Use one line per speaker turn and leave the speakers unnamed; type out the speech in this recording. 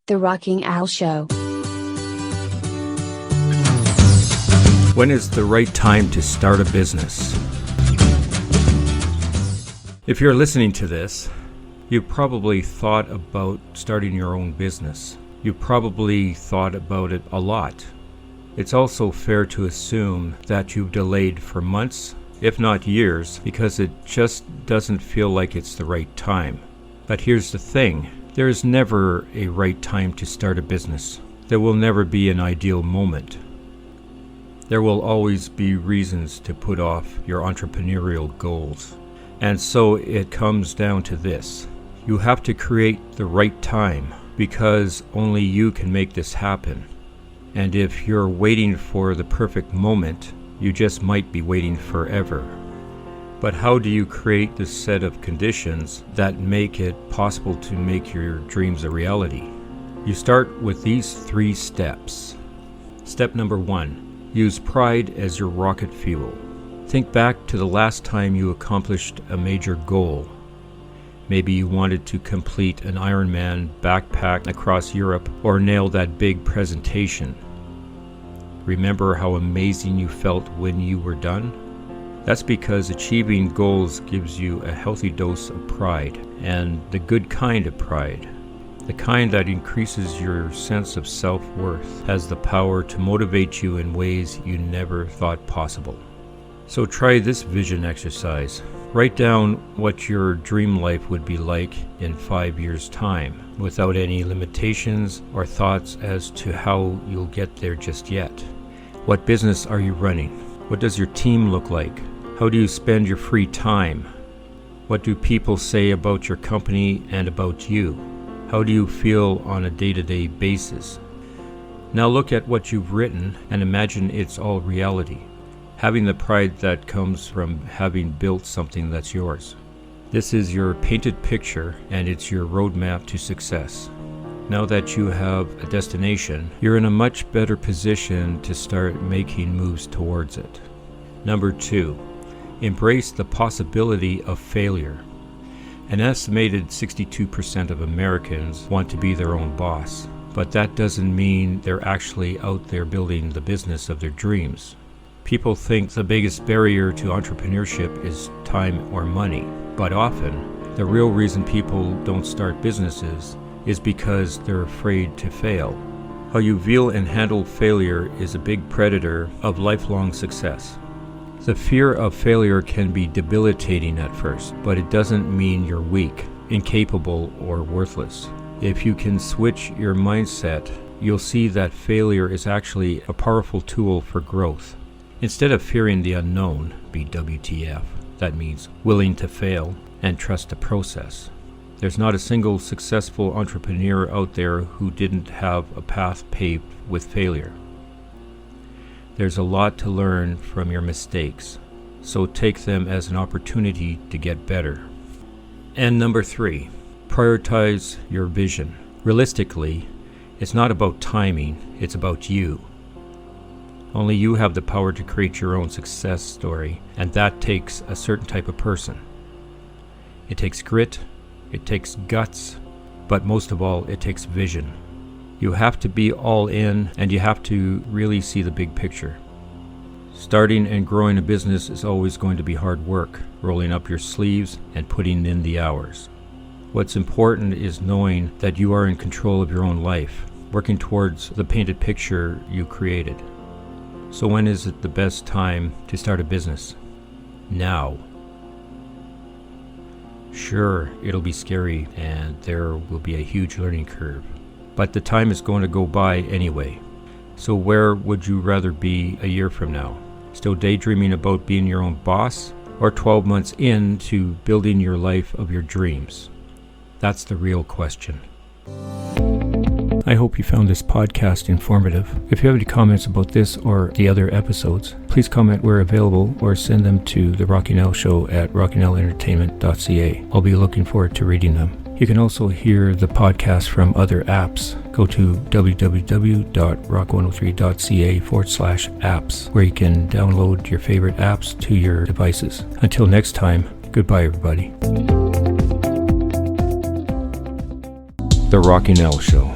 The Rocking Al Show.
When is the right time to start a business? If you're listening to this, you've probably thought about starting your own business. You've probably thought about it a lot. It's also fair to assume that you've delayed for months, if not years, because it just doesn't feel like it's the right time. But here's the thing. There is never a right time to start a business. There will never be an ideal moment. There will always be reasons to put off your entrepreneurial goals. And so it comes down to this. You have to create the right time because only you can make this happen. And if you're waiting for the perfect moment, you just might be waiting forever. But how do you create this set of conditions that make it possible to make your dreams a reality? You start with these 3 steps. Step number 1, use pride as your rocket fuel. Think back to the last time you accomplished a major goal. Maybe you wanted to complete an Ironman backpack across Europe or nail that big presentation. Remember how amazing you felt when you were done? That's because achieving goals gives you a healthy dose of pride, and the good kind of pride. The kind that increases your sense of self-worth, has the power to motivate you in ways you never thought possible. So try this vision exercise. Write down what your dream life would be like in 5 years' time, without any limitations or thoughts as to how you'll get there just yet. What business are you running? What does your team look like? How do you spend your free time? What do people say about your company and about you? How do you feel on a day-to-day basis? Now look at what you've written and imagine it's all reality, having the pride that comes from having built something that's yours. This is your painted picture and it's your roadmap to success. Now that you have a destination, you're in a much better position to start making moves towards it. Number 2. Embrace the possibility of failure. An estimated 62% of Americans want to be their own boss, but that doesn't mean they're actually out there building the business of their dreams. People think the biggest barrier to entrepreneurship is time or money, but often the real reason people don't start businesses is because they're afraid to fail. How you view and handle failure is a big predator of lifelong success. The fear of failure can be debilitating at first, but it doesn't mean you're weak, incapable, or worthless. If you can switch your mindset, you'll see that failure is actually a powerful tool for growth. Instead of fearing the unknown, be WTF, that means willing to fail and trust the process. There's not a single successful entrepreneur out there who didn't have a path paved with failure. There's a lot to learn from your mistakes, so take them as an opportunity to get better. And number 3, prioritize your vision. Realistically, it's not about timing, it's about you. Only you have the power to create your own success story, and that takes a certain type of person. It takes grit, it takes guts, but most of all, it takes vision. You have to be all in, and you have to really see the big picture. Starting and growing a business is always going to be hard work, rolling up your sleeves and putting in the hours. What's important is knowing that you are in control of your own life, working towards the painted picture you created. So when is it the best time to start a business? Now. Sure, it'll be scary and there will be a huge learning curve. But the time is going to go by anyway. So where would you rather be a year from now? Still daydreaming about being your own boss? Or 12 months into building your life of your dreams? That's the real question. I hope you found this podcast informative. If you have any comments about this or the other episodes, please comment where available or send them to the Rocking Al Show at rockingalentertainment.ca. I'll be looking forward to reading them. You can also hear the podcast from other apps. Go to www.rock103.ca/apps, where you can download your favorite apps to your devices. Until next time, goodbye everybody. The Rocking Al Show.